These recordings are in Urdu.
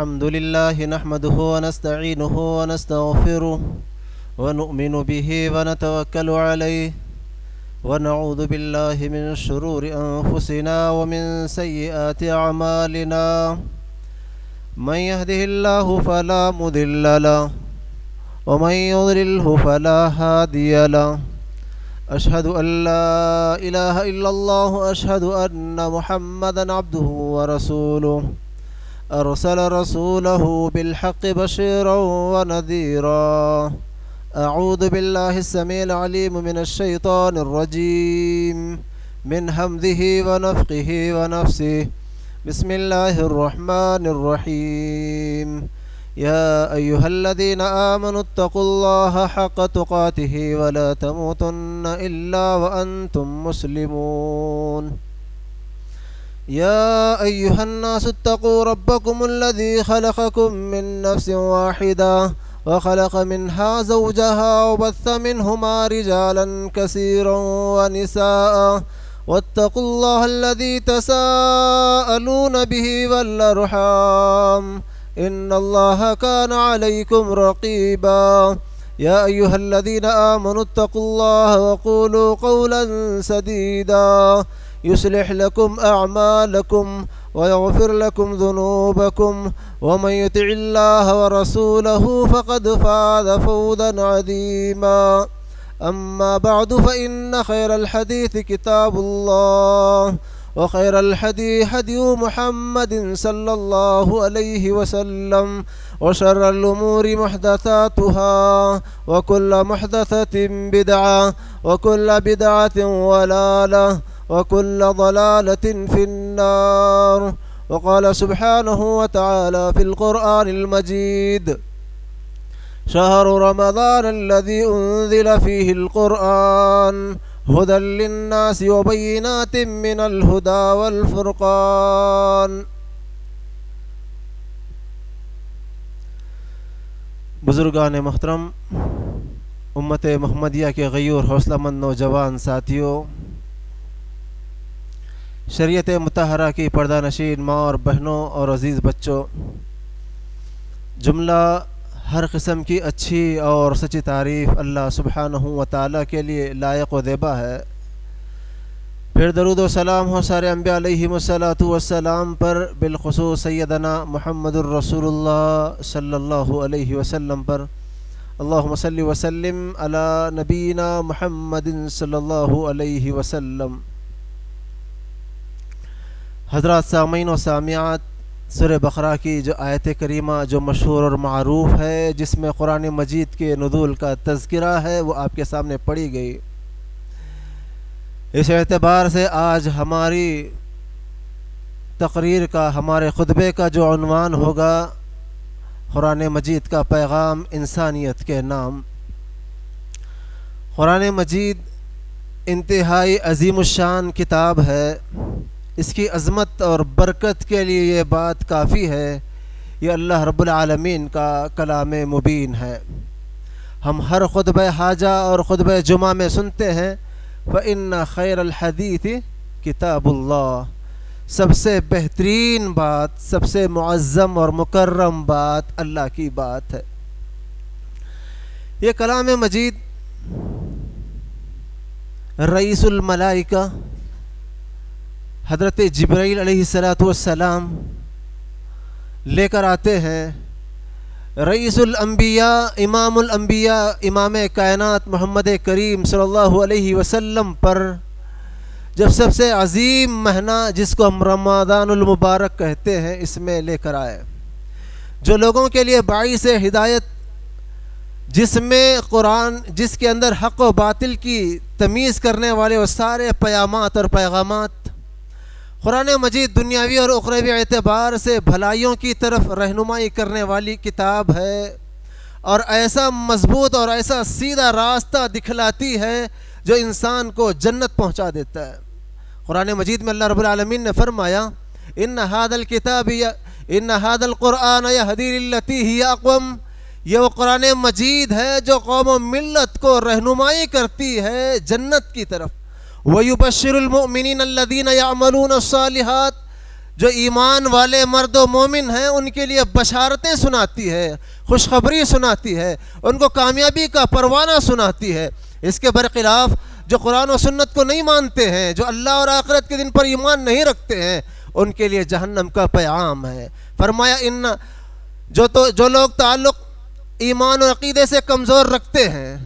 الحمد لله نحمده ونستعينه ونستغفره ونؤمن به ونتوكل عليه ونعوذ بالله من شرور أنفسنا ومن سيئات أعمالنا من يهده الله فلا مضل له ومن يضلله فلا هادي له أشهد أن لا إله إلا الله أشهد أن محمدا عبده ورسوله أرسل رسوله بالحق بشيرا ونذيرا أعوذ بالله السميع العليم من الشيطان الرجيم من همزه ونفخه ونفسه بسم الله الرحمن الرحيم يا أيها الذين آمنوا اتقوا الله حق تقاته ولا تموتن إلا وأنتم مسلمون يا أيها الناس اتقوا ربكم الذي خلقكم من نفس واحدة وخلق منها زوجها وبث منهما رجالا كثيرا ونساء واتقوا الله الذي تساءلون به والأرحام إن الله كان عليكم رقيبا يا أيها الذين آمنوا اتقوا الله وقولوا قولا سديدا يصلح لكم أعمالكم ويغفر لكم ذنوبكم ومن يطع الله ورسوله فقد فاز فوزا عظيما أما بعد فإن خير الحديث كتاب الله وخير الهدي هدي محمد صلى الله عليه وسلم وشر الأمور محدثاتها وكل محدثة بدعة وكل بدعة ضلالة وكل ضلالة في النار وقال سبحانه وتعالى في القرآن المجيد شهر رمضان الذي أنزل فيه القرآن هدى للناس وبينات من الهدى والفرقان بزرگان محترم، امت محمدیہ کے غیور حوصلہ مند نوجوان ساتھیوں، شریعت مطہرہ کی پردہ نشین ماں اور بہنوں اور عزیز بچوں، جملہ ہر قسم کی اچھی اور سچی تعریف اللہ سبحانہ و تعالیٰ کے لیے لائق و دیبا ہے۔ پھر درود و سلام ہو سارے انبیاء علیہم الصلاۃ والسلام پر، بالخصوص سیدنا محمد الرسول اللہ صلی اللہ علیہ وسلم پر۔ اللہم صلی وسلم علی نبینا محمد صلی اللہ علیہ وسلم۔ حضرات سامعین و سامعات، سورہ بقرہ کی جو آیت کریمہ جو مشہور اور معروف ہے، جس میں قرآن مجید کے نزول کا تذکرہ ہے، وہ آپ کے سامنے پڑھی گئی۔ اس اعتبار سے آج ہماری تقریر کا، ہمارے خطبے کا جو عنوان ہوگا، قرآن مجید کا پیغام انسانیت کے نام۔ قرآن مجید انتہائی عظیم الشان کتاب ہے۔ اس کی عظمت اور برکت کے لیے یہ بات کافی ہے، یہ اللہ رب العالمین کا کلام مبین ہے۔ ہم ہر خطبہ حاجہ اور خطبہ جمعہ میں سنتے ہیں فَإِنَّ خَيْرَ الْحَدِيثِ کتاب اللہ، سب سے بہترین بات، سب سے معظم اور مکرم بات اللہ کی بات ہے۔ یہ کلام مجید رئیس الملائکہ حضرت جبرائیل علیہ السلام لے کر آتے ہیں۔ رئیس الانبیاء، امام الانبیاء، امام کائنات محمد کریم صلی اللہ علیہ وسلم پر جب سب سے عظیم مہینہ جس کو ہم رمضان المبارک کہتے ہیں، اس میں لے کر آئے، جو لوگوں کے لیے باعث ہدایت، جس میں قرآن، جس کے اندر حق و باطل کی تمیز کرنے والے وہ سارے پیامات اور پیغامات۔ قرآن مجید دنیاوی اور اخروی اعتبار سے بھلائیوں کی طرف رہنمائی کرنے والی کتاب ہے، اور ایسا مضبوط اور ایسا سیدھا راستہ دکھلاتی ہے جو انسان کو جنت پہنچا دیتا ہے۔ قرآن مجید میں اللہ رب العالمین نے فرمایا ان هذا القرآن يهدي للتي هي اقوم، یہ وہ قرآن مجید ہے جو قوم و ملت کو رہنمائی کرتی ہے جنت کی طرف۔ وَيُبَشِّرُ الْمُؤْمِنِينَ الَّذِينَ يَعْمَلُونَ الصَّالِحَاتِ، جو ایمان والے مرد و مومن ہیں ان کے لیے بشارتیں سناتی ہے، خوشخبری سناتی ہے، ان کو کامیابی کا پروانہ سناتی ہے۔ اس کے برخلاف جو قرآن و سنت کو نہیں مانتے ہیں، جو اللہ اور آخرت کے دن پر ایمان نہیں رکھتے ہیں، ان کے لیے جہنم کا پیغام ہے۔ فرمایا جو لوگ تعلق ایمان اور عقیدے سے کمزور رکھتے ہیں،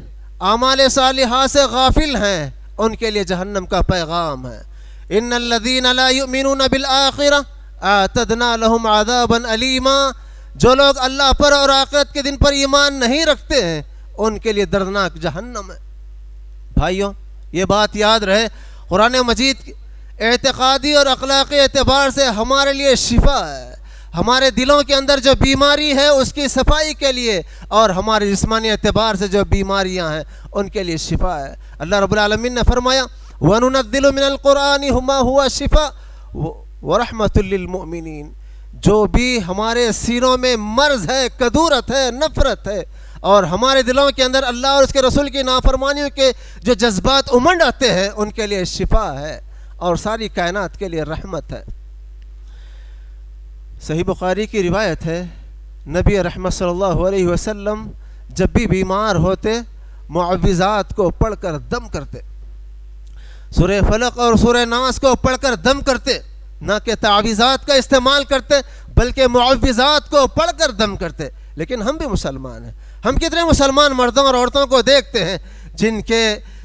اعمال صالحہ سے غافل ہیں، ان کے لیے جہنم کا پیغام ہے۔ ان الذین لا یؤمنون بالآخرہ اعتدنا لهم عذابا علیما، جو لوگ اللہ پر اور آخرت کے دن پر ایمان نہیں رکھتے ہیں ان کے لیے دردناک جہنم ہے۔ بھائیوں، یہ بات یاد رہے، قرآن مجید اعتقادی اور اخلاقی اعتبار سے ہمارے لیے شفا ہے۔ ہمارے دلوں کے اندر جو بیماری ہے اس کی صفائی کے لیے، اور ہمارے جسمانی اعتبار سے جو بیماریاں ہیں ان کے لیے شفا ہے۔ اللہ رب العالمین نے فرمایا وَنُنَزِّلُ مِنَ الْقُرْآنِ مَا هُوَ شِفَاءٌ وَرَحْمَةٌ لِّلْمُؤْمِنِينَ، جو بھی ہمارے سینوں میں مرض ہے، کدورت ہے، نفرت ہے، اور ہمارے دلوں کے اندر اللہ اور اس کے رسول کی نافرمانیوں کے جو جذبات امنڈ آتے ہیں ان کے لیے شفا ہے اور ساری کائنات کے لیے رحمت ہے۔ صحیح بخاری کی روایت ہے، نبی رحمت صلی اللہ علیہ وسلم جب بھی بیمار ہوتے معوذات کو پڑھ کر دم کرتے، سورہ فلق اور سورہ ناس کو پڑھ کر دم کرتے، نہ کہ تعویذات کا استعمال کرتے بلکہ معوذات کو پڑھ کر دم کرتے۔ لیکن ہم بھی مسلمان ہیں، ہم کتنے مسلمان مردوں اور عورتوں کو دیکھتے ہیں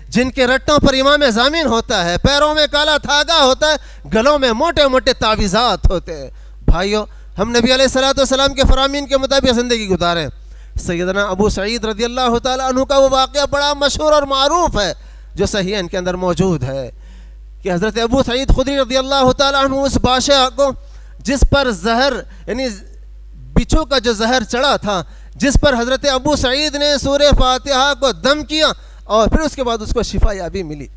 جن کے رٹوں پر امام ضامن ہوتا ہے، پیروں میں کالا دھاگا ہوتا ہے، گلوں میں موٹے موٹے تعویذات ہوتے ہیں۔ بھائیوں، ہم نبی علیہ الصلوۃ والسلام کے فرامین کے مطابق زندگی گزاریں۔ سیدنا ابو سعید رضی اللہ تعالیٰ عنہ کا وہ واقعہ بڑا مشہور اور معروف ہے جو صحیحین کے اندر موجود ہے کہ حضرت ابو سعید خدری رضی اللہ تعالیٰ عنہ اس بادشاہ کو جس پر زہر یعنی بچھو کا جو زہر چڑھا تھا، جس پر حضرت ابو سعید نے سورہ فاتحہ کو دم کیا اور پھر اس کے بعد اس کو شفا یابی ملی۔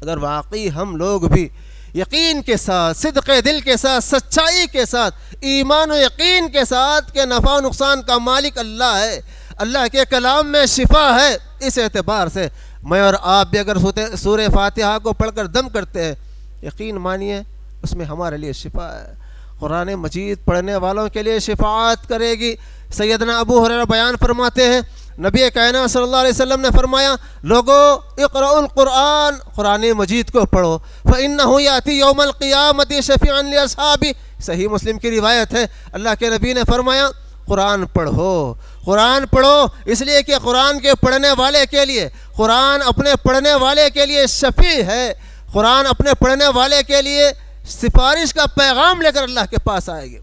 اگر واقعی ہم لوگ بھی یقین کے ساتھ، صدق دل کے ساتھ، سچائی کے ساتھ، ایمان و یقین کے ساتھ کہ نفع و نقصان کا مالک اللہ ہے، اللہ کے کلام میں شفا ہے، اس اعتبار سے میں اور آپ بھی اگر سورہ فاتحہ کو پڑھ کر دم کرتے ہیں، یقین مانیے اس میں ہمارے لیے شفا ہے۔ قرآن مجید پڑھنے والوں کے لیے شفاعت کرے گی۔ سیدنا ابو ہریرہ بیان فرماتے ہیں، نبی کائنات صلی اللہ علیہ وسلم نے فرمایا، لوگو اقرؤوا القرآن، قرآن مجید کو پڑھو، فإنہ یأتی یوم القیامۃ شفیعا لأصحابہ۔ صحیح مسلم کی روایت ہے، اللہ کے نبی نے فرمایا قرآن پڑھو، قرآن پڑھو، اس لیے کہ قرآن کے پڑھنے والے کے لیے، قرآن اپنے پڑھنے والے کے لیے شفیع ہے، قرآن اپنے پڑھنے والے کے لیے سفارش کا پیغام لے کر اللہ کے پاس آئے گی۔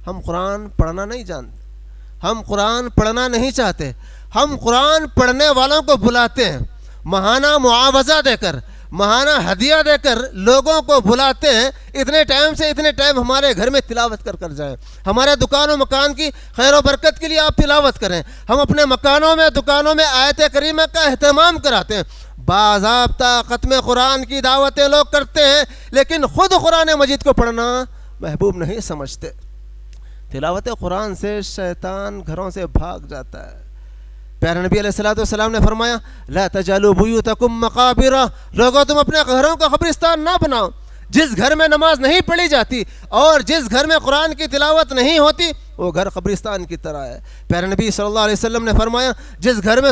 ہم قرآن پڑھنا نہیں جانتے، ہم قرآن پڑھنا نہیں چاہتے، ہم قرآن پڑھنے والوں کو بلاتے ہیں، ماہانہ معاوضہ دے کر، ماہانہ ہدیہ دے کر لوگوں کو بلاتے ہیں، اتنے ٹائم سے اتنے ٹائم ہمارے گھر میں تلاوت کر جائیں، ہمارے دکان و مکان کی خیر و برکت کے لیے آپ تلاوت کریں۔ ہم اپنے مکانوں میں، دکانوں میں آیت کریمہ کا اہتمام کراتے ہیں، باضابطہ ختم قرآن کی دعوتیں لوگ کرتے ہیں، لیکن خود قرآن مجید کو پڑھنا محبوب نہیں سمجھتے۔ تلاوت قرآن سے شیطان گھروں سے بھاگ جاتا ہے۔ پیارے نبی علیہ الصلوۃ والسلام نے فرمایا، لا تجعلوا بیوتکم مقابر، لوگوں تم اپنے گھروں کا قبرستان نہ بناؤ۔ جس گھر میں نماز نہیں پڑھی جاتی اور جس گھر میں قرآن کی تلاوت نہیں ہوتی وہ گھر قبرستان کی طرح ہے۔ پیارے نبی صلی اللہ علیہ وسلم نے فرمایا، جس گھر میں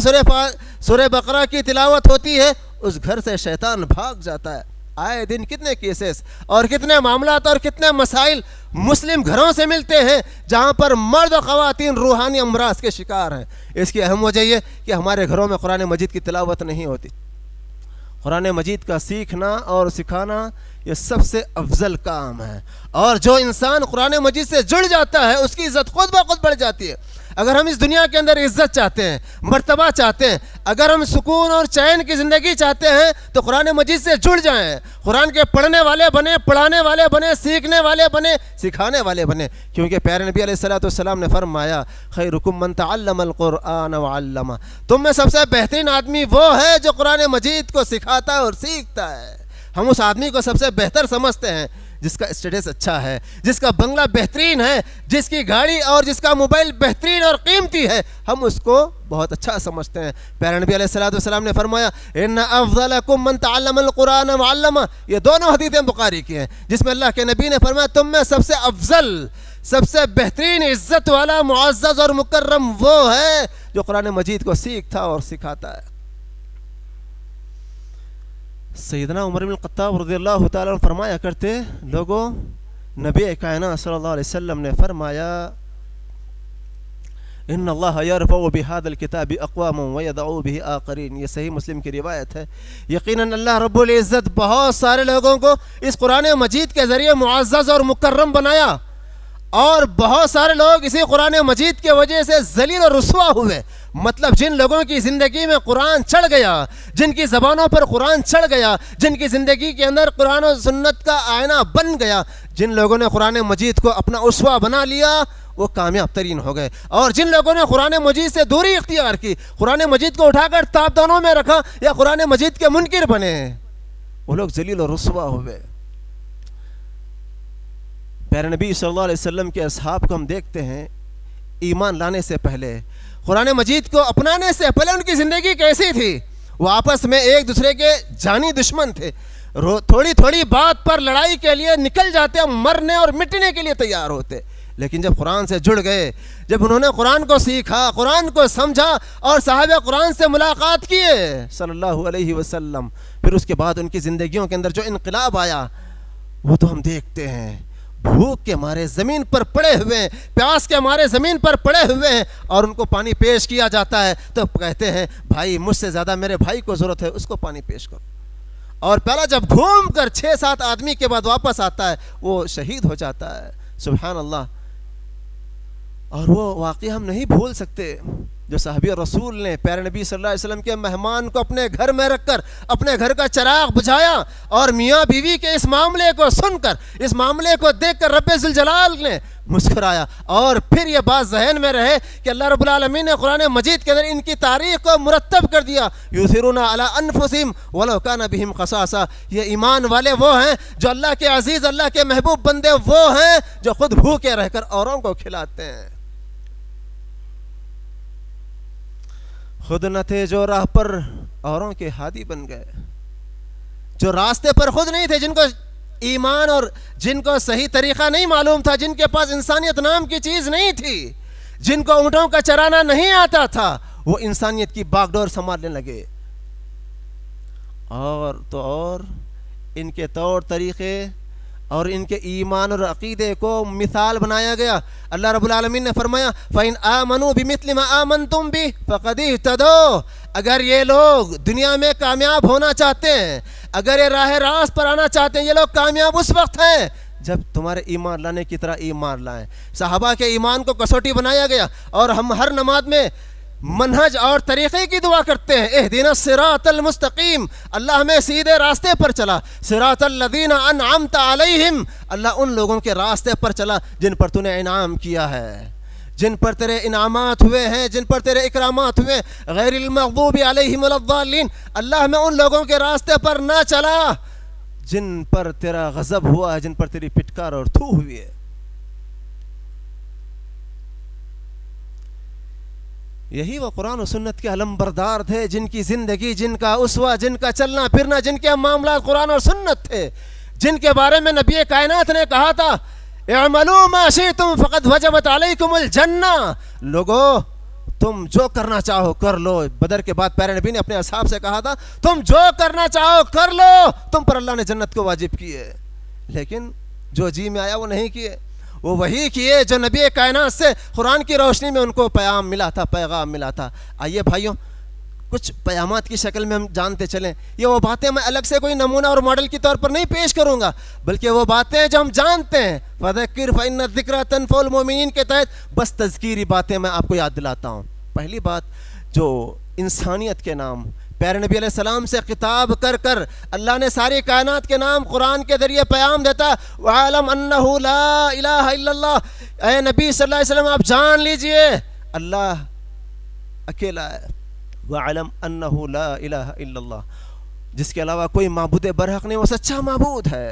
سورہ بقرہ کی تلاوت ہوتی ہے اس گھر سے شیطان بھاگ جاتا ہے۔ آئے دن کتنے کیسز اور کتنے معاملات اور کتنے مسائل مسلم گھروں سے ملتے ہیں جہاں پر مرد و خواتین روحانی امراض کے شکار ہیں۔ اس کی اہم وجہ یہ کہ ہمارے گھروں میں قرآن مجید کی تلاوت نہیں ہوتی۔ قرآن مجید کا سیکھنا اور سکھانا یہ سب سے افضل کام ہے، اور جو انسان قرآن مجید سے جڑ جاتا ہے اس کی عزت خود بخود بڑھ جاتی ہے۔ اگر ہم اس دنیا کے اندر عزت چاہتے ہیں، مرتبہ چاہتے ہیں، اگر ہم سکون اور چین کی زندگی چاہتے ہیں تو قرآن مجید سے جڑ جائیں، قرآن کے پڑھنے والے بنے، پڑھانے والے بنے، سیکھنے والے بنے، سکھانے والے بنے، کیونکہ پیارے نبی علیہ الصلوۃ والسلام نے فرمایا، خیرکم من تعلم القرآن وعلمہ، تم میں سب سے بہترین آدمی وہ ہے جو قرآن مجید کو سکھاتا ہے اور سیکھتا ہے۔ ہم اس آدمی کو سب سے بہتر سمجھتے ہیں جس کا اسٹیٹس اچھا ہے، جس کا بنگلہ بہترین ہے، جس کی گاڑی اور جس کا موبائل بہترین اور قیمتی ہے، ہم اس کو بہت اچھا سمجھتے ہیں۔ پیارے نبی علیہ السلام نے فرمایا ان افضلکم من تعلم القرآن وعلمہ، یہ دونوں حدیثیں بخاری کی ہیں، جس میں اللہ کے نبی نے فرمایا تم میں سب سے افضل، سب سے بہترین، عزت والا، معزز اور مکرم وہ ہے جو قرآن مجید کو سیکھتا اور سکھاتا ہے۔ سیدنا عمر بن الخطاب رضی اللہ تعالیٰ عنہ فرمایا کرتے، لوگوں، نبی کائنات صلی اللہ علیہ وسلم نے فرمایا ان اللہ یرفع بهذا الکتاب اقواما ویضع به آخرین، یہ صحیح مسلم کی روایت ہے۔ یقیناً اللہ رب العزت بہت سارے لوگوں کو اس قرآن مجید کے ذریعے معزز اور مکرم بنایا، اور بہت سارے لوگ اسی قرآن مجید کی وجہ سے ذلیل اور رسوا ہوئے۔ مطلب جن لوگوں کی زندگی میں قرآن چڑھ گیا، جن کی زبانوں پر قرآن چڑھ گیا، جن کی زندگی کے اندر قرآن و سنت کا آئینہ بن گیا، جن لوگوں نے قرآن مجید کو اپنا اسوہ بنا لیا، وہ کامیاب ترین ہو گئے۔ اور جن لوگوں نے قرآن مجید سے دوری اختیار کی، قرآن مجید کو اٹھا کر تابدانوں میں رکھا یا قرآن مجید کے منکر بنے، وہ لوگ ذلیل اور رسوا ہوئے۔ پیارے نبی صلی اللہ علیہ وسلم کے اصحاب کو ہم دیکھتے ہیں، ایمان لانے سے پہلے، قرآن مجید کو اپنانے سے پہلے ان کی زندگی کیسی تھی؟ وہ آپس میں ایک دوسرے کے جانی دشمن تھے، تھوڑی تھوڑی بات پر لڑائی کے لیے نکل جاتے، مرنے اور مٹنے کے لیے تیار ہوتے۔ لیکن جب قرآن سے جڑ گئے، جب انہوں نے قرآن کو سیکھا، قرآن کو سمجھا اور صاحب قرآن سے ملاقات کیے صلی اللہ علیہ وسلم، پھر اس کے بعد ان کی زندگیوں کے اندر جو انقلاب آیا وہ تو ہم دیکھتے ہیں۔ بھوک کے مارے زمین پر پڑے ہوئے ہیں، پیاس کے مارے زمین پر پڑے ہوئے ہیں، اور ان کو پانی پیش کیا جاتا ہے تو کہتے ہیں بھائی مجھ سے زیادہ میرے بھائی کو ضرورت ہے، اس کو پانی پیش کرو۔ اور پہلا جب گھوم کر 6-7 آدمی کے بعد واپس آتا ہے وہ شہید ہو جاتا ہے، سبحان اللہ۔ اور وہ واقعہ ہم نہیں بھول سکتے جو صحابی رسول نے پیارے نبی صلی اللہ علیہ وسلم کے مہمان کو اپنے گھر میں رکھ کر اپنے گھر کا چراغ بجھایا، اور میاں بیوی کے اس معاملے کو سن کر، اس معاملے کو دیکھ کر رب ذوالجلال نے مسکرایا، اور پھر یہ بات ذہن میں رہے کہ اللہ رب العالمین نے قرآن مجید کے اندر ان کی تاریخ کو مرتب کر دیا، یؤثرون علی انفسہم ولو کان بہم خصاصہ۔ یہ ایمان والے وہ ہیں جو اللہ کے عزیز، اللہ کے محبوب بندے وہ ہیں جو خود بھوکے رہ کر اوروں کو کھلاتے ہیں۔ خود نہ تھے جو راہ پر اوروں کے ہادی بن گئے، جو راستے پر خود نہیں تھے، جن کو ایمان اور جن کو صحیح طریقہ نہیں معلوم تھا، جن کے پاس انسانیت نام کی چیز نہیں تھی، جن کو اونٹوں کا چرانا نہیں آتا تھا، وہ انسانیت کی باغ ڈور سنبھالنے لگے۔ اور تو اور ان کے طور طریقے اور ان کے ایمان اور عقیدے کو مثال بنایا گیا۔ اللہ رب العالمین نے فرمایا فَإِنْ آمَنُوا بِمِثْلِ مَا آمَنْتُمْ بِهِ فَقَدِ اهْتَدَوْا، اگر یہ لوگ دنیا میں کامیاب ہونا چاہتے ہیں، اگر یہ راہ راست پر آنا چاہتے ہیں، یہ لوگ کامیاب اس وقت ہیں جب تمہارے ایمان لانے کی طرح ایمان لائیں۔ صحابہ کے ایمان کو کسوٹی بنایا گیا، اور ہم ہر نماز میں منہج اور طریقے کی دعا کرتے ہیں، اہدنا الصراط المستقیم، اللہ ہمیں سیدھے راستے پر چلا، صراط الذین انعمت علیہم، اللہ ان لوگوں کے راستے پر چلا جن پر تو نے انعام کیا ہے، جن پر تیرے انعامات ہوئے ہیں، جن پر تیرے اکرامات ہوئے، غیر المغضوب علیہم ولا الضالین، اللہ ہمیں ان لوگوں کے راستے پر نہ چلا جن پر تیرا غضب ہوا ہے، جن پر تیری پٹکار اور تھو ہوئی ہے۔ یہی وہ قرآن و سنت کے علم بردار تھے، جن کی زندگی، جن کا اسوہ، جن کا چلنا پھرنا، جن کے معاملات قرآن اور سنت تھے، جن کے بارے میں نبی کائنات نے کہا تھا اعملوا ما شئتم فقد وجبت علیکم الجنہ، لوگو تم جو کرنا چاہو کر لو۔ بدر کے بعد پیارے نبی نے اپنے اصحاب سے کہا تھا تم جو کرنا چاہو کر لو، تم پر اللہ نے جنت کو واجب کی ہے، لیکن جو جی میں آیا وہ نہیں کیے، وہ وہی کیے جو نبی کائنات سے قرآن کی روشنی میں ان کو پیام ملا تھا، پیغام ملا تھا۔ آئیے بھائیوں، کچھ پیامات کی شکل میں ہم جانتے چلیں۔ یہ وہ باتیں میں الگ سے کوئی نمونہ اور ماڈل کے طور پر نہیں پیش کروں گا، بلکہ وہ باتیں جو ہم جانتے ہیں، فَذَكِّرْ فَإِنَّ الذِّكْرَىٰ تَنفَعُ الْمُؤْمِنِينَ کے تحت بس تذکیری باتیں میں آپ کو یاد دلاتا ہوں۔ پہلی بات جو انسانیت کے نام پیارے نبی علیہ السلام سے خطاب کر کر اللہ نے ساری کائنات کے نام قرآن کے ذریعے پیام دیتا، وَعَلَمْ أَنَّهُ لَا إِلَهَ إِلَّا اللَّهُ، اے نبی صلی اللہ علیہ وسلم آپ جان لیجئے اللہ اکیلا ہے، وَعَلَمْ أَنَّهُ لَا إِلَهَ إِلَّا اللَّهُ، جس کے علاوہ کوئی معبود برحق نہیں، وہ سچا معبود ہے۔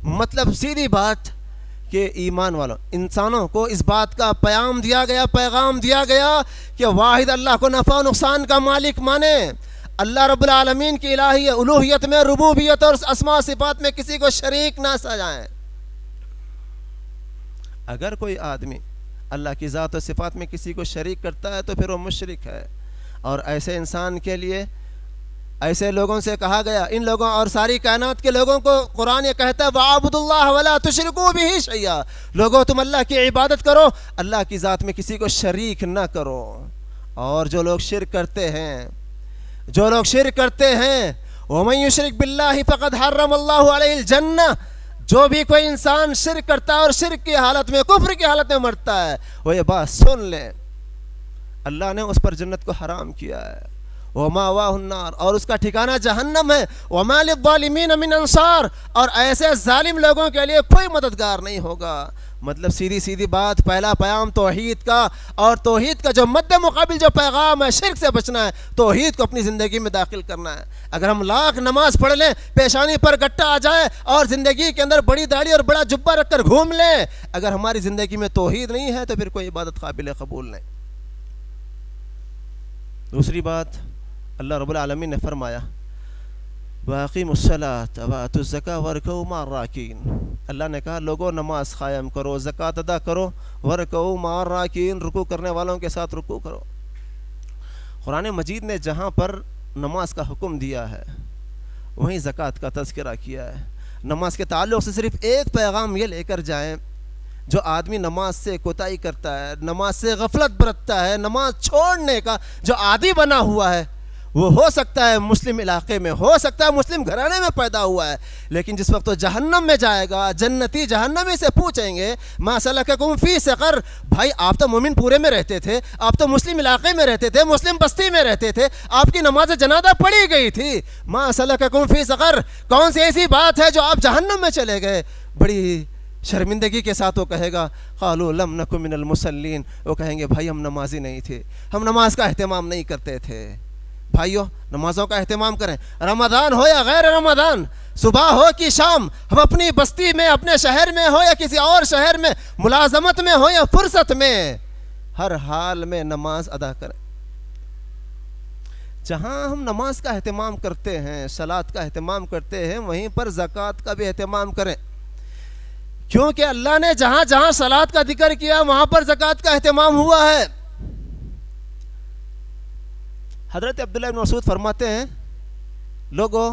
مطلب سیدھی بات کہ ایمان والوں انسانوں کو اس بات کا پیغام دیا گیا کہ واحد اللہ کو نفع و نقصان کا مالک مانے، اللہ رب العالمین کی الہی الوہیت میں، ربوبیت اور اسماء صفات میں کسی کو شریک نہ سجائیں۔ اگر کوئی آدمی اللہ کی ذات و صفات میں کسی کو شریک کرتا ہے تو پھر وہ مشرک ہے، اور ایسے انسان کے لیے ایسے لوگوں سے کہا گیا، ان لوگوں اور ساری کائنات کے لوگوں کو قرآن یہ کہتا ہے وَاعْبُدُوا اللَّهَ وَلَا تُشْرِكُوا بِهِ شَيْئًا، لوگوں تم اللہ کی عبادت کرو، اللہ کی ذات میں کسی کو شریک نہ کرو۔ اور جو لوگ شرک کرتے ہیں وَمَن يُشْرِكْ بِاللَّهِ فَقَدْ حَرَّمَ اللَّهُ عَلَيْهِ الْجَنَّةَ، جو بھی کوئی انسان شرک کرتا ہے اور شرک کی حالت میں، کفر کی حالت میں مرتا ہے، وہ یہ بات سن لے، اللہ نے اس پر جنت کو حرام کیا ہے، وَمَأْوَاهُ النَّارُ، اور اس کا ٹھکانہ جہنم ہے، وَمَا لِلظَّالِمِينَ مِنْ أَنصَارٍ، اور ایسے ظالم لوگوں کے لیے کوئی مددگار نہیں ہوگا۔ مطلب سیدھی بات، پہلا پیغام توحید کا، اور توحید کا جو مد مقابل جو پیغام ہے شرک سے بچنا ہے، توحید کو اپنی زندگی میں داخل کرنا ہے۔ اگر ہم لاکھ نماز پڑھ لیں، پیشانی پر گٹا آ جائے اور زندگی کے اندر بڑی داڑھی اور بڑا جبہ رکھ کر گھوم لیں، اگر ہماری زندگی میں توحید نہیں ہے تو پھر کوئی عبادت قابل قبول نہیں۔ دوسری بات، اللہ رب العالمین نے فرمایا وَأَقِيمُوا الصَّلَاةَ وَآتُوا الزَّكَاةَ وَارْكَعُوا مَعَ الرَّاكِعِينَ، اللہ نے کہا لوگوں نماز قائم کرو، زکوٰۃ ادا کرو، وَارْكَعُوا مَعَ الرَّاكِعِينَ، رکوع کرنے والوں کے ساتھ رکوع کرو۔ قرآن مجید نے جہاں پر نماز کا حکم دیا ہے وہیں زکوٰۃ کا تذکرہ کیا ہے۔ نماز کے تعلق سے صرف ایک پیغام یہ لے کر جائیں، جو آدمی نماز سے کوتاہی کرتا ہے، نماز سے غفلت برتتا ہے، نماز چھوڑنے کا جو عادی بنا ہوا ہے، وہ ہو سکتا ہے مسلم علاقے میں، ہو سکتا ہے مسلم گھرانے میں پیدا ہوا ہے، لیکن جس وقت وہ جہنم میں جائے گا، جنتی جہنمی سے پوچھیں گے ما سلککم فی سقر، بھائی آپ تو مومن پورے میں رہتے تھے، آپ تو مسلم علاقے میں رہتے تھے، مسلم بستی میں رہتے تھے، آپ کی نماز جنازہ پڑھی گئی تھی، ما سلککم فی سقر، کون سی ایسی بات ہے جو آپ جہنم میں چلے گئے؟ بڑی شرمندگی کے ساتھ وہ کہے گا قالوا لم نکن من المصلین، وہ کہیں گے بھائی ہم نمازی نہیں تھے، ہم نماز کا اہتمام نہیں کرتے تھے۔ بھائیو نمازوں کا اہتمام کریں، رمضان ہو یا غیر رمضان، صبح ہو کہ شام، ہم اپنی بستی میں، اپنے شہر میں ہو یا کسی اور شہر میں، ملازمت میں ہو یا فرصت میں، ہر حال میں نماز ادا کریں۔ جہاں ہم نماز کا اہتمام کرتے ہیں، صلاۃ کا اہتمام کرتے ہیں، وہیں پر زکوٰۃ کا بھی اہتمام کریں، کیونکہ اللہ نے جہاں جہاں صلاۃ کا ذکر کیا وہاں پر زکوٰۃ کا اہتمام ہوا ہے۔ حضرت عبداللہ بن مسعود فرماتے ہیں لوگوں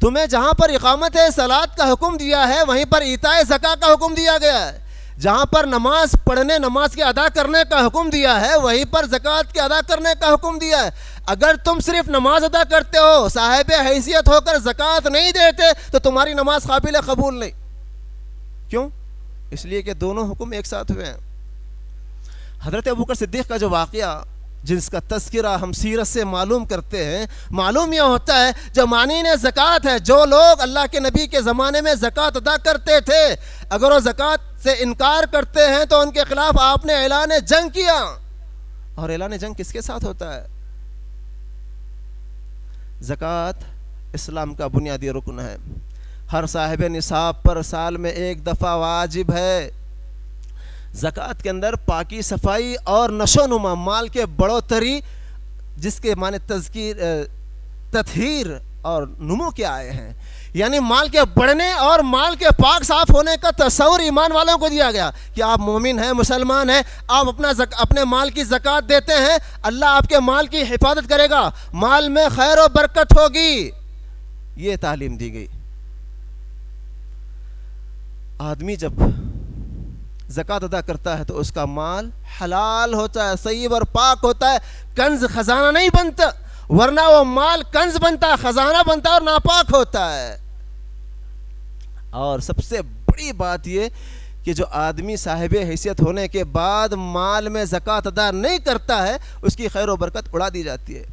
تمہیں جہاں پر اقامت صلاۃ کا حکم دیا ہے وہیں پر ایتاء زکوٰۃ کا حکم دیا گیا ہے، جہاں پر نماز پڑھنے، نماز کے ادا کرنے کا حکم دیا ہے وہیں پر زکوٰۃ کے ادا کرنے کا حکم دیا ہے۔ اگر تم صرف نماز ادا کرتے ہو، صاحب حیثیت ہو کر زکوٰۃ نہیں دیتے تو تمہاری نماز قابل قبول نہیں۔ کیوں؟ اس لیے کہ دونوں حکم ایک ساتھ ہوئے ہیں۔ حضرت ابوبکر صدیق کا جو واقعہ جس کا تذکرہ ہم سیرت سے معلوم کرتے ہیں، معلوم یہ ہوتا ہے جو معنی نے زکوٰۃ ہے، جو لوگ اللہ کے نبی کے زمانے میں زکوٰۃ ادا کرتے تھے، اگر وہ زکوٰۃ سے انکار کرتے ہیں تو ان کے خلاف آپ نے اعلان جنگ کیا۔ اور اعلان جنگ کس کے ساتھ ہوتا ہے؟ زکوٰۃ اسلام کا بنیادی رکن ہے، ہر صاحب نصاب پر سال میں ایک دفعہ واجب ہے۔ زکوٰۃ کے اندر پاکی، صفائی اور نشو و نما، مال کے بڑھوتری، جس کے معنی تطہیر اور نمو کے آئے ہیں، یعنی مال کے بڑھنے اور مال کے پاک صاف ہونے کا تصور ایمان والوں کو دیا گیا کہ آپ مومن ہیں، مسلمان ہیں، آپ اپنے مال کی زکوٰۃ دیتے ہیں، اللہ آپ کے مال کی حفاظت کرے گا، مال میں خیر و برکت ہوگی، یہ تعلیم دی گئی۔ آدمی جب زکوٰۃ ادا کرتا ہے تو اس کا مال حلال ہوتا ہے، طیب اور پاک ہوتا ہے، کنز خزانہ نہیں بنتا، ورنہ وہ مال کنز بنتا ہے، خزانہ بنتا ہے اور ناپاک ہوتا ہے۔ اور سب سے بڑی بات یہ کہ جو آدمی صاحب حیثیت ہونے کے بعد مال میں زکوٰۃ ادا نہیں کرتا ہے، اس کی خیر و برکت اڑا دی جاتی ہے۔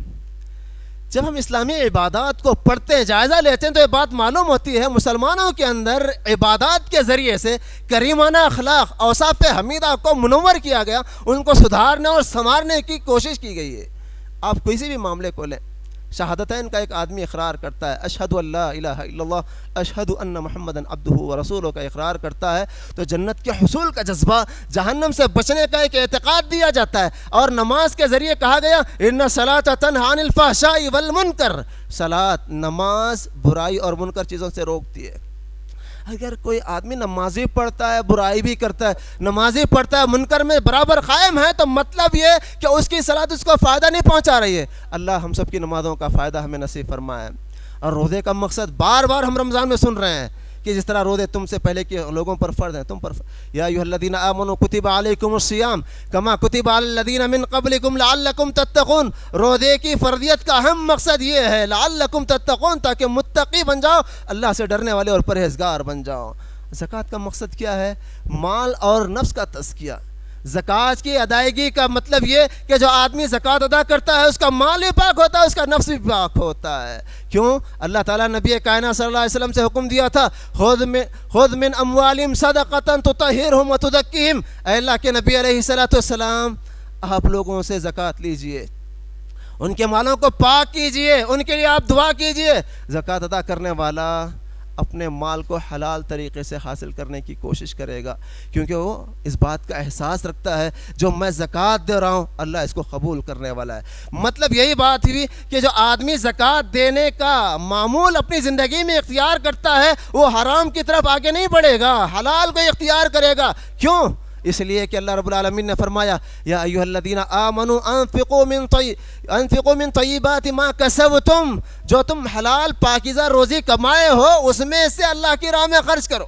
جب ہم اسلامی عبادات کو پڑھتے ہیں، جائزہ لیتے ہیں، تو یہ بات معلوم ہوتی ہے مسلمانوں کے اندر عبادات کے ذریعے سے کریمانہ اخلاق، اوصاف حمیدہ کو منور کیا گیا، ان کو سدھارنے اور سنوارنے کی کوشش کی گئی ہے۔ آپ کسی بھی معاملے کو لیں، شہادتین کا ایک آدمی اقرار کرتا ہے، اشہد اللہ الہ الا اللہ اشہد ان محمد عبدہ و رسولہ کا اقرار کرتا ہے، تو جنت کے حصول کا جذبہ، جہنم سے بچنے کا ایک اعتقاد دیا جاتا ہے. اور نماز کے ذریعے کہا گیا ان الصلاۃ تنہی عن الفحشاء والمنکر، صلاۃ نماز برائی اور منکر چیزوں سے روکتی ہے. اگر کوئی آدمی نمازی پڑھتا ہے برائی بھی کرتا ہے، نمازی پڑھتا ہے منکر میں برابر قائم ہے، تو مطلب یہ کہ اس کی صلاۃ اس کو فائدہ نہیں پہنچا رہی ہے. اللہ ہم سب کی نمازوں کا فائدہ ہمیں نصیب فرمائے. اور روزے کا مقصد بار بار ہم رمضان میں سن رہے ہیں کہ جس طرح روزے تم سے پہلے کے لوگوں پر فرض ہیں، تم پر یا ایھا الذین آمنوا کتب علیکم الصیام کما کتب علی الذین من قبلکم لعلکم تتقون. روزے کی فرضیت کا اہم مقصد یہ ہے لعلکم تتقون، تاکہ متقی بن جاؤ، اللہ سے ڈرنے والے اور پرہیزگار بن جاؤ. زکوٰۃ کا مقصد کیا ہے؟ مال اور نفس کا تزکیہ. زکوٰۃ کی ادائیگی کا مطلب یہ کہ جو آدمی زکوٰۃ ادا کرتا ہے اس کا مال بھی پاک ہوتا ہے، اس کا نفس بھی پاک ہوتا ہے. کیوں؟ اللہ تعالیٰ نبی کائنات صلی اللہ علیہ وسلم سے حکم دیا تھا خذ من اموالہم صدقۃ تطہرہم وتزکیہم. اے اللہ کے نبی علیہ الصلوۃ والسلام، آپ لوگوں سے زکوٰۃ لیجئے، ان کے مالوں کو پاک کیجئے، ان کے لیے آپ دعا کیجئے. زکوٰۃ ادا کرنے والا اپنے مال کو حلال طریقے سے حاصل کرنے کی کوشش کرے گا، کیونکہ وہ اس بات کا احساس رکھتا ہے جو میں زکوٰۃ دے رہا ہوں اللہ اس کو قبول کرنے والا ہے. مطلب یہی بات ہوئی کہ جو آدمی زکوٰۃ دینے کا معمول اپنی زندگی میں اختیار کرتا ہے وہ حرام کی طرف آگے نہیں بڑھے گا، حلال کو اختیار کرے گا. کیوں؟ اس لیے کہ اللہ رب العالمین نے فرمایا یا ایھا الذین آمنوا انفقوا من طیبات ما کسبتم، جو تم حلال پاکیزہ روزی کمائے ہو اس میں سے اللہ کی راہ میں خرچ کرو.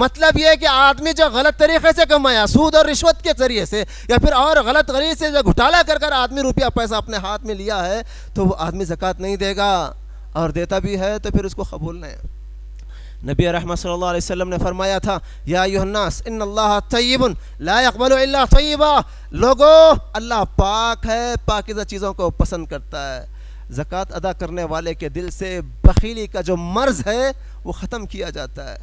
مطلب یہ کہ آدمی جو غلط طریقے سے کمایا، سود اور رشوت کے ذریعے سے یا پھر اور غلط طریقے سے جو گھٹالا کر آدمی روپیہ پیسہ اپنے ہاتھ میں لیا ہے، تو وہ آدمی زکوٰۃ نہیں دے گا، اور دیتا بھی ہے تو پھر اس کو قبول نہیں. نبی رحمت صلی اللہ علیہ وسلم نے فرمایا تھا یا ایھا الناس ان اللہ طیب لا یقبل الا طیبا. لوگو، اللہ پاک ہے، پاکیزہ چیزوں کو پسند کرتا ہے. زکوٰۃ ادا کرنے والے کے دل سے بخیلی کا جو مرض ہے وہ ختم کیا جاتا ہے،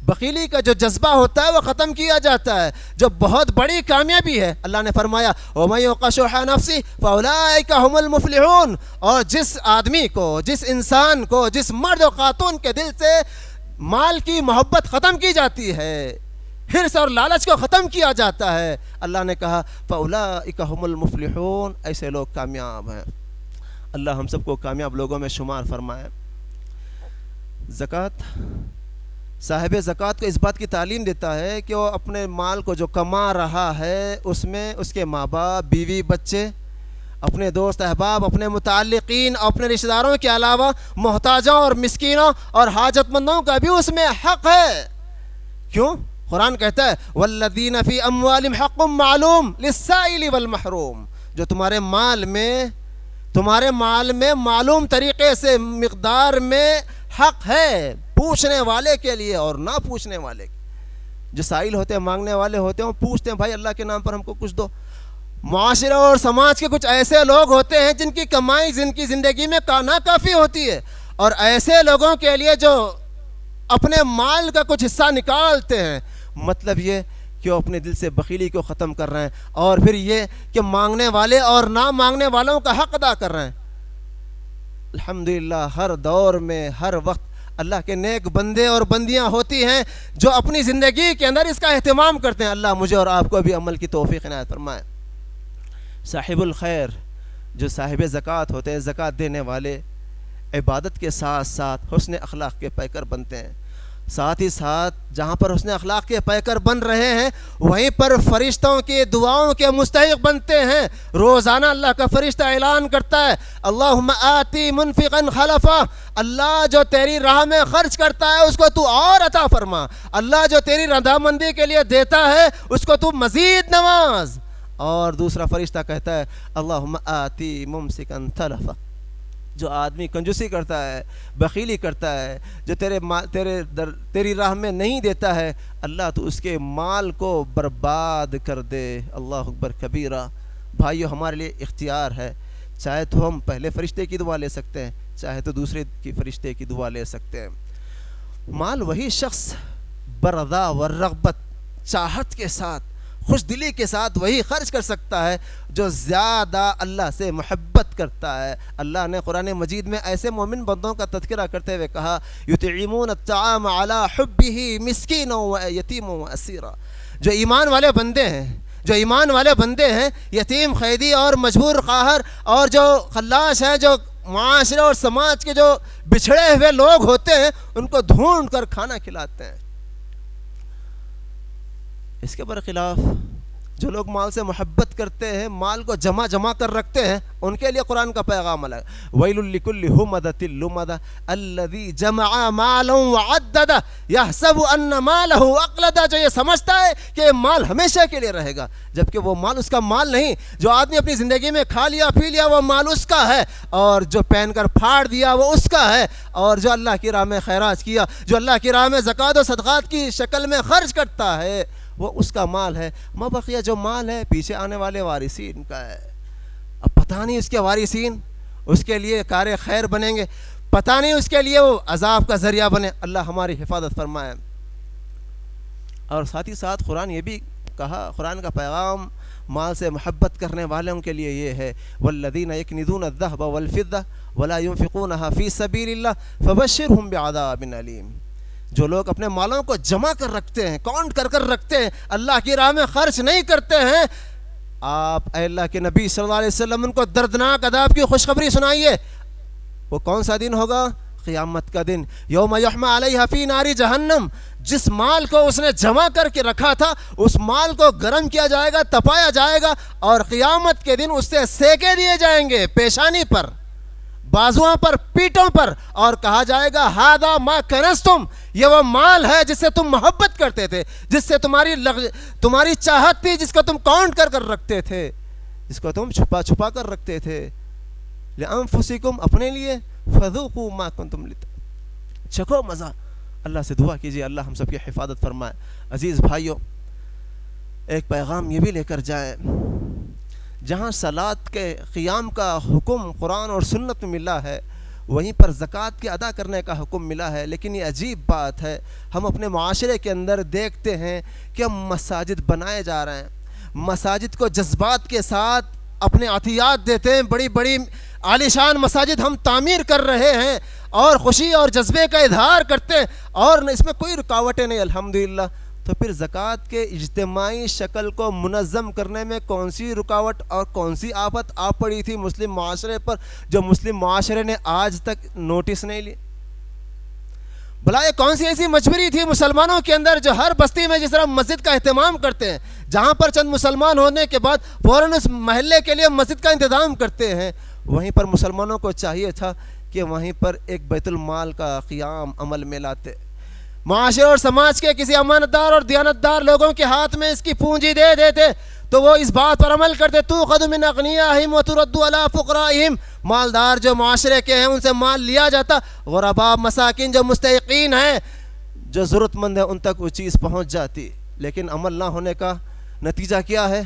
بخیلی کا جو جذبہ ہوتا ہے وہ ختم کیا جاتا ہے، جو بہت بڑی کامیابی ہے. اللہ نے فرمایا وَمَن يُوقَ شُحَّ نَفْسِهِ فَأُولَٰئِكَ هُمُ الْمُفْلِحُونَ. اور جس آدمی کو، جس انسان کو، جس مرد و خاتون کے دل سے مال کی محبت ختم کی جاتی ہے، حرص اور لالچ کو ختم کیا جاتا ہے، اللہ نے کہا فَأُولَٰئِكَ هُمُ الْمُفْلِحُونَ، ایسے لوگ کامیاب ہیں. اللہ ہم سب کو کامیاب لوگوں میں شمار فرمائے. زکوٰۃ، صاحب زکوٰۃ کو اس بات کی تعلیم دیتا ہے کہ وہ اپنے مال کو جو کما رہا ہے اس میں اس کے ماں باپ، بیوی، بچے، اپنے دوست احباب، اپنے متعلقین، اپنے رشتہ داروں کے علاوہ محتاجوں اور مسکینوں اور حاجت مندوں کا بھی اس میں حق ہے. کیوں؟ قرآن کہتا ہے والذین فی اموالہم حق معلوم للسائل والمحروم. جو تمہارے مال میں معلوم طریقے سے مقدار میں حق ہے، پوچھنے والے کے لیے اور نہ پوچھنے والے. جو سائل ہوتے ہیں، مانگنے والے ہوتے ہیں، وہ پوچھتے ہیں بھائی اللہ کے نام پر ہم کو کچھ دو. معاشرہ اور سماج کے کچھ ایسے لوگ ہوتے ہیں جن کی کمائی جن کی زندگی میں ناکافی ہوتی ہے، اور ایسے لوگوں کے لیے جو اپنے مال کا کچھ حصہ نکالتے ہیں، مطلب یہ کہ وہ اپنے دل سے بخیلی کو ختم کر رہے ہیں، اور پھر یہ کہ مانگنے والے اور نہ مانگنے والوں کا حق ادا کر رہے ہیں. الحمدللہ ہر دور میں، ہر وقت اللہ کے نیک بندے اور بندیاں ہوتی ہیں جو اپنی زندگی کے اندر اس کا اہتمام کرتے ہیں. اللہ مجھے اور آپ کو بھی عمل کی توفیق عنایت فرمائے. صاحب الخیر، جو صاحب زکوٰۃ ہوتے ہیں، زکوٰۃ دینے والے، عبادت کے ساتھ ساتھ حسن اخلاق کے پیکر بنتے ہیں. ساتھ ہی ساتھ جہاں پر حسن اخلاق کے پیکر بن رہے ہیں وہیں پر فرشتوں کی دعاؤں کے مستحق بنتے ہیں. روزانہ اللہ کا فرشتہ اعلان کرتا ہے اللہم آتی منفقا خلفا، اللہ جو تیری راہ میں خرچ کرتا ہے اس کو تو اور عطا فرما، اللہ جو تیری رضامندی کے لیے دیتا ہے اس کو تو مزید نواز. اور دوسرا فرشتہ کہتا ہے اللہم آتی ممسکا تلفا، جو آدمی کنجوسی کرتا ہے، بخیلی کرتا ہے، جو تیری راہ میں نہیں دیتا ہے، اللہ تو اس کے مال کو برباد کر دے. اللہ اکبر کبیرہ. بھائیو، ہمارے لیے اختیار ہے، چاہے تو ہم پہلے فرشتے کی دعا لے سکتے ہیں، چاہے تو دوسرے کی فرشتے کی دعا لے سکتے ہیں. مال وہی شخص برضا و رغبت، چاہت کے ساتھ، خوش دلی کے ساتھ وہی خرچ کر سکتا ہے جو زیادہ اللہ سے محبت کرتا ہے۔ اللہ نے قرآن مجید میں ایسے مومن بندوں کا تذکرہ کرتے ہوئے کہا یطعمون الطعام علی حبہ مسکینا و یتیما و اسیرا، جو ایمان والے بندے ہیں، جو ایمان والے بندے ہیں، یتیم، قیدی اور مجبور قاہر اور جو خلاص ہیں، جو معاشرے اور سماج کے جو بچھڑے ہوئے لوگ ہوتے ہیں، ان کو ڈھونڈ کر کھانا کھلاتے ہیں۔ اس کے برخلاف جو لوگ مال سے محبت کرتے ہیں، مال کو جمع کر رکھتے ہیں، ان کے لیے قرآن کا پیغام الگ، ویل لکل ہمزۃ لمزہ الذی جمع مالا وعددہ یحسب ان مالہ اخلدہ، جو یہ سمجھتا ہے کہ یہ مال ہمیشہ کے لیے رہے گا، جبکہ وہ مال اس کا مال نہیں۔ جو آدمی اپنی زندگی میں کھا لیا پی لیا وہ مال اس کا ہے، اور جو پہن کر پھاڑ دیا وہ اس کا ہے، اور جو اللہ کی راہ میں خیرات کیا، جو اللہ کی راہ میں زکوٰۃ و صدقات کی شکل میں خرچ کرتا ہے، وہ اس کا مال ہے۔ مبقیہ جو مال ہے پیچھے آنے والے وارثین کا ہے۔ اب پتہ نہیں اس کے وارثین اس کے لیے کار خیر بنیں گے، پتہ نہیں اس کے لیے وہ عذاب کا ذریعہ بنے، اللہ ہماری حفاظت فرمائے۔ اور ساتھ ہی ساتھ قرآن یہ بھی کہا، قرآن کا پیغام مال سے محبت کرنے والوں کے لیے یہ ہے والذین یکنزون الذهب والفضة ولا ينفقونها في سبيل الله فبشرهم بعذاب علیم، جو لوگ اپنے مالوں کو جمع کر رکھتے ہیں، کاؤنٹ کر رکھتے ہیں، اللہ کی راہ میں خرچ نہیں کرتے ہیں، آپ اے اللہ کے نبی صلی اللہ علیہ وسلم ان کو دردناک عذاب کی خوشخبری سنائیے۔ وہ کون سا دن ہوگا؟ قیامت کا دن، یوم یحمى علیہ فی نار جہنم، جس مال کو اس نے جمع کر کے رکھا تھا اس مال کو گرم کیا جائے گا، تپایا جائے گا، اور قیامت کے دن اس سے سینکے دیے جائیں گے، پیشانی پر، بازوؤں پر، پیٹوں پر، اور کہا جائے گا ھذا ما کنزتم، یہ وہ مال ہے جس سے تم محبت کرتے تھے، جس سے تمہاری چاہت تھی، جس کو تم کاؤنٹ کر رکھتے تھے، جس کو تم چھپا کر رکھتے تھے، لانفسکم، اپنے لیے، فذوقوا ما کنتم چکھو مزہ۔ اللہ سے دعا کیجیے اللہ ہم سب کی حفاظت فرمائے۔ عزیز بھائیوں، ایک پیغام یہ بھی لے کر جائیں، جہاں صلاۃ کے قیام کا حکم قرآن اور سنت میں ملا ہے، وہیں پر زکوٰۃ کے ادا کرنے کا حکم ملا ہے، لیکن یہ عجیب بات ہے، ہم اپنے معاشرے کے اندر دیکھتے ہیں کہ ہم مساجد بنائے جا رہے ہیں، مساجد کو جذبات کے ساتھ اپنے عطیات دیتے ہیں، بڑی بڑی عالیشان مساجد ہم تعمیر کر رہے ہیں اور خوشی اور جذبے کا اظہار کرتے ہیں، اور اس میں کوئی رکاوٹیں نہیں، الحمدللہ۔ تو پھر زکوٰۃ کے اجتماعی شکل کو منظم کرنے میں کون سی رکاوٹ اور کون سی آفت آ پڑی تھی مسلم معاشرے پر، جو مسلم معاشرے نے آج تک نوٹس نہیں لی؟ بھلا یہ کون سی ایسی مجبوری تھی مسلمانوں کے اندر جو ہر بستی میں جس طرح مسجد کا اہتمام کرتے ہیں، جہاں پر چند مسلمان ہونے کے بعد فوراً اس محلے کے لیے مسجد کا انتظام کرتے ہیں، وہیں پر مسلمانوں کو چاہیے تھا کہ وہیں پر ایک بیت المال کا قیام عمل میں لاتے، معاشرے اور سماج کے کسی امانتدار اور دیانتدار لوگوں کے ہاتھ میں اس کی پونجی دے دیتے تو وہ اس بات پر عمل کرتے تؤخذ من اغنیاءہم وترد علی فقرائہم، مالدار جو معاشرے کے ہیں ان سے مال لیا جاتا، غرباء مساکین جو مستحقین ہیں، جو ضرورت مند ہیں، ان تک وہ چیز پہنچ جاتی۔ لیکن عمل نہ ہونے کا نتیجہ کیا ہے؟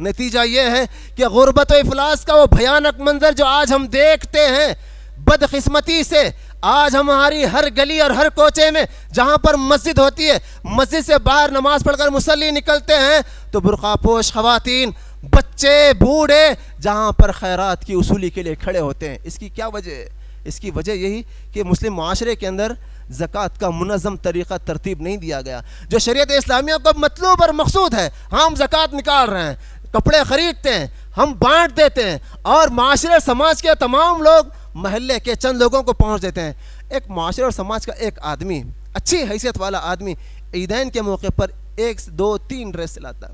نتیجہ یہ ہے کہ غربت و افلاس کا وہ بھیانک منظر جو آج ہم دیکھتے ہیں، بدقسمتی سے آج ہماری ہر گلی اور ہر کوچے میں جہاں پر مسجد ہوتی ہے، مسجد سے باہر نماز پڑھ کر مصلی نکلتے ہیں تو برقع پوش خواتین، بچے، بوڑھے جہاں پر خیرات کی وصولی کے لیے کھڑے ہوتے ہیں۔ اس کی کیا وجہ ہے؟ اس کی وجہ یہی کہ مسلم معاشرے کے اندر زکوٰۃ کا منظم طریقہ ترتیب نہیں دیا گیا، جو شریعت اسلامیہ کو مطلوب اور مقصود ہے۔ ہم زکوٰۃ نکال رہے ہیں، کپڑے خریدتے ہیں، ہم بانٹ دیتے ہیں، اور معاشرے سماج کے تمام لوگ محلے کے چند لوگوں کو پہنچ دیتے ہیں۔ ایک معاشرے اور سماج کا ایک آدمی، اچھی حیثیت والا آدمی، عیدین کے موقع پر 1 2 3 ڈریس لاتا ہے،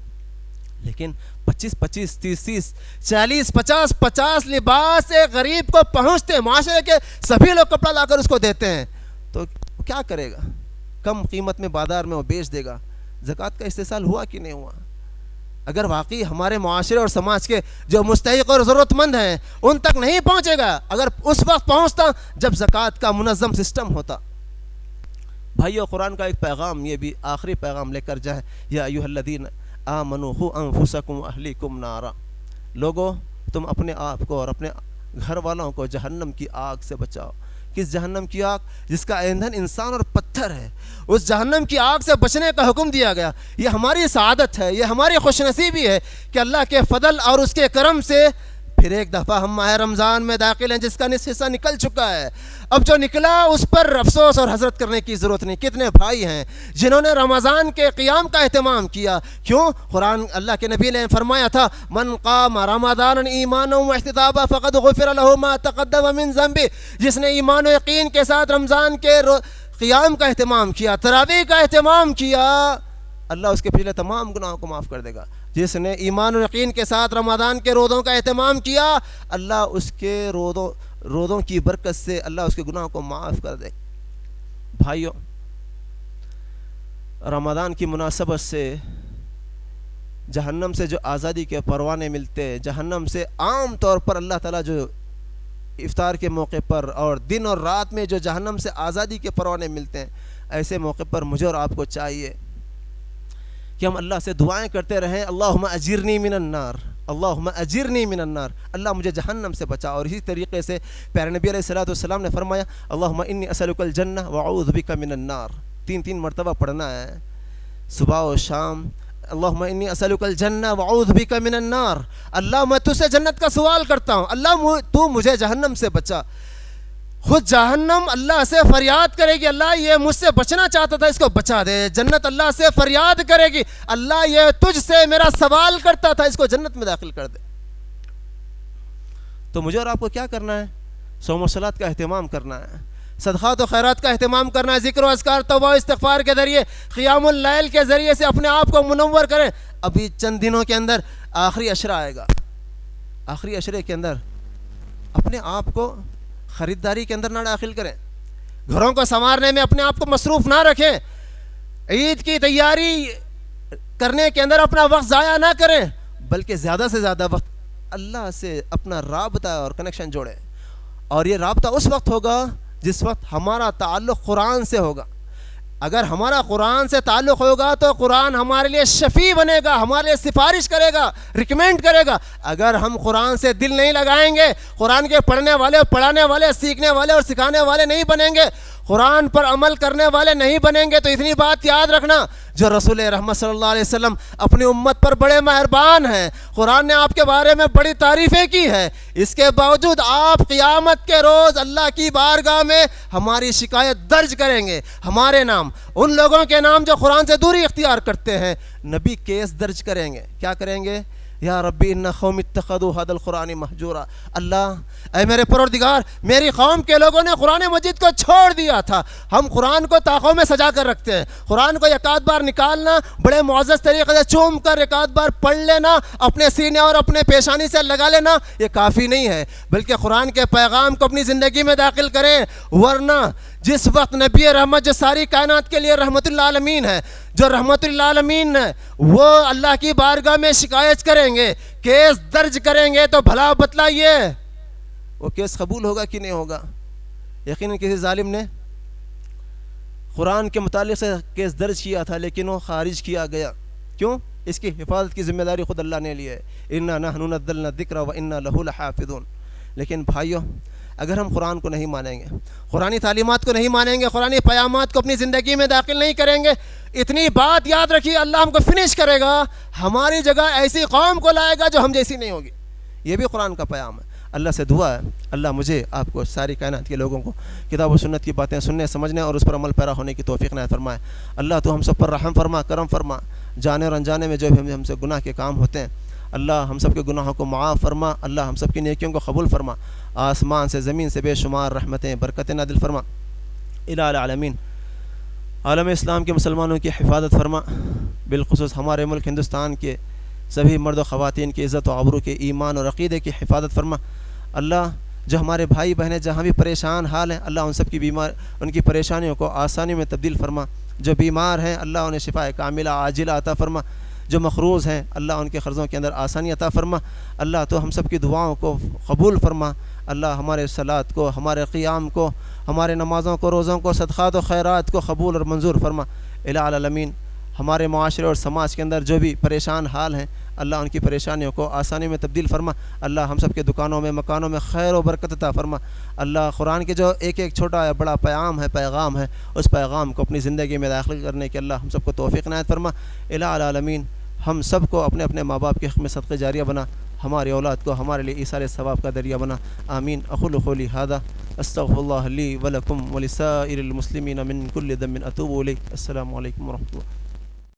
لیکن 25 25 30 30 40 50 50 لباس ایک غریب کو پہنچتے ہیں، معاشرے کے سبھی لوگ کپڑا لا کر اس کو دیتے ہیں، تو کیا کرے گا؟ کم قیمت میں بازار میں وہ بیچ دے گا۔ زکوٰۃ کا استحصال ہوا کہ نہیں ہوا؟ اگر واقعی ہمارے معاشرے اور سماج کے جو مستحق اور ضرورت مند ہیں ان تک نہیں پہنچے گا، اگر اس وقت پہنچتا جب زکوٰۃ کا منظم سسٹم ہوتا۔ بھائیو، قرآن کا ایک پیغام، یہ بھی آخری پیغام لے کر جائیں، یا ایھا الذین آمنوا قوا انفسکم واہلیکم نارا، لوگو تم اپنے آپ کو اور اپنے گھر والوں کو جہنم کی آگ سے بچاؤ۔ کس جہنم کی آگ؟ جس کا ایندھن انسان اور پتھر ہے. اس جہنم کی آگ سے بچنے کا حکم دیا گیا. یہ ہماری سعادت ہے, یہ ہماری خوش نصیبی ہے کہ اللہ کے فضل اور اس کے کرم سے پھر ایک دفعہ ہم ماہ رمضان میں داخل ہیں, جس کا نصف حصہ نکل چکا ہے. اب جو نکلا اس پر افسوس اور حسرت کرنے کی ضرورت نہیں. کتنے بھائی ہیں جنہوں نے رمضان کے قیام کا اہتمام کیا. کیوں؟ قرآن اللہ کے نبی نے فرمایا تھا, من قام رمضان ایمانا واحتسابا فقد غفر له ما تقدم من ذنبه. جس نے ایمان و یقین کے ساتھ رمضان کے قیام کا اہتمام کیا, تراویح کا اہتمام کیا, اللہ اس کے پچھلے تمام گناہوں کو معاف کر دے گا. جس نے ایمان و یقین کے ساتھ رمضان کے روزوں کا اہتمام کیا, اللہ اس کے روزوں کی برکت سے اللہ اس کے گناہوں کو معاف کر دے. بھائیو, رمضان کی مناسبت سے جہنم سے جو آزادی کے پروانے ملتے, جہنم سے عام طور پر اللہ تعالیٰ جو افطار کے موقع پر اور دن اور رات میں جو جہنم سے آزادی کے پروانے ملتے ہیں, ایسے موقع پر مجھے اور آپ کو چاہیے کہ ہم اللہ سے دعائیں کرتے رہیں, اللہم اجرنی من النار, اللہم اجرنی من النار, اللہ مجھے جہنم سے بچا. اور اسی طریقے سے پیارے نبی علیہ السلام نے فرمایا, اللہم انی اسألک الجنہ واعوذ بک من النار. 3 مرتبہ پڑھنا ہے صبح و شام. اللہم انی اسألک الجنہ واعوذ بک من النار, اللہ میں تجھ سے جنت کا سوال کرتا ہوں, اللہ تو مجھے جہنم سے بچا. خود جہنم اللہ سے فریاد کرے گی, اللہ یہ مجھ سے بچنا چاہتا تھا, اس کو بچا دے. جنت اللہ سے فریاد کرے گی, اللہ یہ تجھ سے میرا سوال کرتا تھا, اس کو جنت میں داخل کر دے. تو مجھے اور آپ کو کیا کرنا ہے؟ صوم و صلات کا اہتمام کرنا ہے, صدقات و خیرات کا اہتمام کرنا ہے, ذکر و اذکار توبہ و استغفار کے ذریعے, قیام اللیل کے ذریعے سے اپنے آپ کو منور کریں. ابھی چند دنوں کے اندر آخری عشرہ آئے گا, آخری عشرے کے اندر اپنے آپ کو خریداری کے اندر نہ داخل کریں, گھروں کو سنوارنے میں اپنے آپ کو مصروف نہ رکھیں, عید کی تیاری کرنے کے اندر اپنا وقت ضائع نہ کریں, بلکہ زیادہ سے زیادہ وقت اللہ سے اپنا رابطہ اور کنیکشن جوڑیں. اور یہ رابطہ اس وقت ہوگا جس وقت ہمارا تعلق قرآن سے ہوگا. اگر ہمارا قرآن سے تعلق ہوگا تو قرآن ہمارے لیے شفیع بنے گا, ہمارے لیے سفارش کرے گا, ریکمینڈ کرے گا. اگر ہم قرآن سے دل نہیں لگائیں گے, قرآن کے پڑھنے والے, پڑھانے والے, سیکھنے والے اور سکھانے والے نہیں بنیں گے, قرآن پر عمل کرنے والے نہیں بنیں گے, تو اتنی بات یاد رکھنا, جو رسول رحمت صلی اللہ علیہ وسلم اپنی امت پر بڑے مہربان ہیں, قرآن نے آپ کے بارے میں بڑی تعریفیں کی ہے, اس کے باوجود آپ قیامت کے روز اللہ کی بارگاہ میں ہماری شکایت درج کریں گے, ہمارے نام, ان لوگوں کے نام جو قرآن سے دوری اختیار کرتے ہیں. نبی کیس درج کریں گے. کیا کریں گے؟ یا ربی ان قوم اتخذوا هذا القرآن مہجورا, اللہ اے میرے پروردگار, میری قوم کے لوگوں نے قرآن مجید کو چھوڑ دیا تھا. ہم قرآن کو طاقوں میں سجا کر رکھتے ہیں, قرآن کو ایک آدھ بار نکالنا, بڑے معزز طریقے سے چوم کر ایک آدھ بار پڑھ لینا, اپنے سینے اور اپنے پیشانی سے لگا لینا, یہ کافی نہیں ہے, بلکہ قرآن کے پیغام کو اپنی زندگی میں داخل کریں. ورنہ جس وقت نبی رحمت جو ساری کائنات کے لیے رحمت اللہ عالمین ہے, جو رحمت اللہ عالمین ہے, وہ اللہ کی بارگاہ میں شکایت کریں گے, کیس درج کریں گے, تو بھلا بتلائیے وہ کیس قبول ہوگا کہ نہیں ہوگا؟ یقیناً کسی ظالم نے قرآن کے متعلق سے کیس درج کیا تھا, لیکن وہ خارج کیا گیا. کیوں؟ اس کی حفاظت کی ذمہ داری خود اللہ نے لی ہے. انا نحن نزلنا الذکر وانا لہ لحافظون. لیکن بھائیو, اگر ہم قرآن کو نہیں مانیں گے, قرآنی تعلیمات کو نہیں مانیں گے, قرآنی پیامات کو اپنی زندگی میں داخل نہیں کریں گے, اتنی بات یاد رکھیے, اللہ ہم کو فنش کرے گا, ہماری جگہ ایسی قوم کو لائے گا جو ہم جیسی نہیں ہوگی. یہ بھی قرآن کا پیام ہے. اللہ سے دعا ہے, اللہ مجھے آپ کو ساری کائنات کے لوگوں کو کتاب و سنت کی باتیں سننے, سمجھنے اور اس پر عمل پیرا ہونے کی توفیق عنایت فرمائے. اللہ تو ہم سب پر رحم فرما, کرم فرما, جانے اور انجانے میں جو بھی ہم سے گناہ کے کام ہوتے ہیں, اللہ ہم سب کے گناہوں کو معاف فرما, اللہ ہم سب کی نیکیوں کو قبول فرما, آسمان سے زمین سے بے شمار رحمتیں برکتیں نازل فرما. الہ العالمین, عالم اسلام کے مسلمانوں کی حفاظت فرما, بالخصوص ہمارے ملک ہندوستان کے سبھی مرد و خواتین کی عزت و آبرو کے, ایمان اور عقیدے کی حفاظت فرما. اللہ جو ہمارے بھائی بہنیں جہاں بھی پریشان حال ہیں, اللہ ان سب کی ان کی پریشانیوں کو آسانیوں میں تبدیل فرما. جو بیمار ہیں اللہ انہیں شفا کاملہ عاجلہ عطا فرما. جو مقروض ہیں اللہ ان کے قرضوں کے اندر آسانی عطا فرما. اللہ تو ہم سب کی دعاؤں کو قبول فرما. اللہ ہمارے صلات کو, ہمارے قیام کو, ہمارے نمازوں کو, روزوں کو, صدقات و خیرات کو قبول اور منظور فرما. الہ العالمین, ہمارے معاشرے اور سماج کے اندر جو بھی پریشان حال ہیں اللہ ان کی پریشانیوں کو آسانی میں تبدیل فرما. اللہ ہم سب کے دکانوں میں مکانوں میں خیر و برکت عطا فرما. اللہ قرآن کے جو ایک ایک چھوٹا یا بڑا پیغام ہے اس پیغام کو اپنی زندگی میں داخل کرنے کے اللہ ہم سب کو توفیق عنایت فرما. الہ العالمین ہم سب کو اپنے اپنے ماں باپ کے حق میں صدقہ جاریہ بنا, ہماری اولاد کو ہمارے لیے ایثار ثواب کا ذریعہ بنا. آمین. اقول قولی ھذا استغفر اللہ لی ولکم ولسائر المسلمین من کل ذنب اتوب الیہ. السلام علیکم ورحمۃ اللہ.